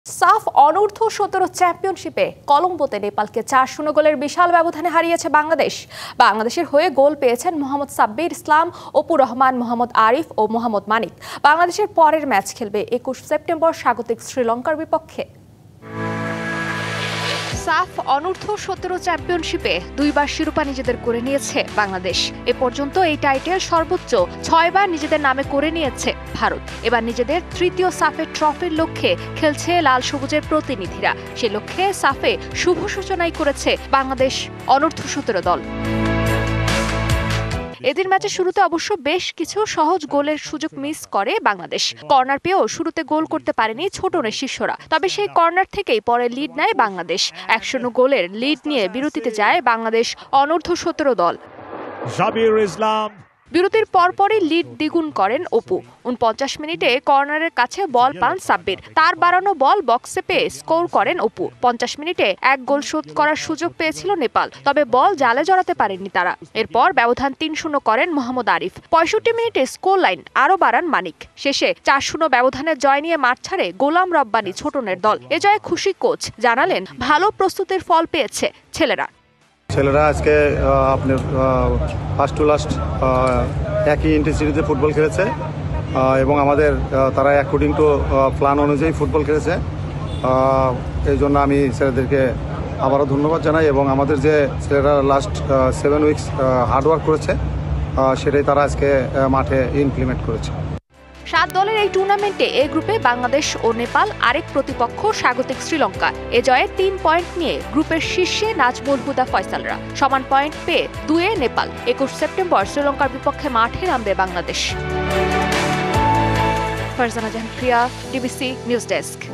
সাফ অনূর্ধ্ব 17 চ্যাম্পিয়নশিপে কলম্বোতে নেপালকে 4-0 গোলের বিশাল ব্যবধানে হারিয়েছে বাংলাদেশ। বাংলাদেশের হয়ে গোল পেয়েছেন মোহাম্মদ সাব্বির ইসলাম, অপু রহমান, মোহাম্মদ আরিফ ও মোহাম্মদ মানিক। বাংলাদেশের পরের ম্যাচ খেলবে 21 সেপ্টেম্বর স্বাগতিক শ্রীলঙ্কার বিপক্ষে। সাফ অনূর্ধ্ব 17 চ্যাম্পিয়নশিপে দুইবার শিরোপা নিজেদের করে নিয়েছে বাংলাদেশ। এ পর্যন্ত এই টাইটেল সর্বোচ্চ 6 বার নিজেদের নামে করে নিয়েছে ভারত। এবার নিজেদের তৃতীয় সাফের ট্রফির লক্ষ্যে খেলছে লাল সবুজের প্রতিনিধিরা। সে লক্ষ্যে সাফে শুভ সূচনাই করেছে বাংলাদেশ অনূর্ধ্ব 17 দল। এদিন ম্যাচের শুরুতে অবশ্য বেশ কিছু সহজ গোলের সুযোগ মিস করে বাংলাদেশ। কর্নার পেয়েও শুরুতে গোল করতে পারেনি ছোটনের শিষ্যরা। তবে সেই কর্নার থেকেই পরে লিড নেয় বাংলাদেশ। 1-0 গোলের লিড নিয়ে বিরতিতে যায় বাংলাদেশ অনূর্ধ্ব 17 দল। বিরতির পরপরই লিড দ্বিগুণ করেন অপু। 49 মিনিটে কর্নারের কাছে বল পান সাব্বির। তার বাড়ানো বল বক্সে পেয়ে স্কোর করেন অপু। 50 মিনিটে এক গোল শোধ করার সুযোগ পেয়েছিল নেপাল, তবে বল জালে জড়াতে পারেননি তারা। এরপর ব্যবধান 3-0 করেন মোহাম্মদ আরিফ। 65 মিনিটে স্কোর লাইন আরও বাড়ান মানিক। শেষে 4-0 ব্যবধানের জয় নিয়ে মাঠ ছাড়ে গোলাম রব্বানী ছোটনের দল। এ জয়ে খুশি কোচ, জানালেন ভালো প্রস্তুতির ফল পেয়েছে ছেলেরা। আজকে আপনার ফার্স্ট টু লাস্ট একই ইন্টেন্সিটিতে ফুটবল খেলেছে এবং আমাদের তারা অ্যাকর্ডিং টু প্ল্যান অনুযায়ী ফুটবল খেলেছে। এই জন্য আমি ছেলেদেরকে আবারও ধন্যবাদ জানাই এবং আমাদের যে ছেলেরা লাস্ট 7 উইকস হার্ডওয়ার্ক করেছে সেটাই তারা আজকে মাঠে ইমপ্লিমেন্ট করেছে। 7 দলের এই টুর্নামেন্টে এ গ্রুপে বাংলাদেশ ও নেপাল, আরেক প্রতিপক্ষ স্বাগতিক শ্রীলঙ্কা। এ জয়ে 3 পয়েন্ট নিয়ে গ্রুপের শীর্ষে নাজমুল হুদা ফয়সালরা। সমান পয়েন্ট পেয়ে 2-এ নেপাল। 21 সেপ্টেম্বর শ্রীলঙ্কার বিপক্ষে মাঠে নামবে বাংলাদেশ। ফারজানা জাহান প্রিয়া, ডিবিসি নিউজ ডেস্ক।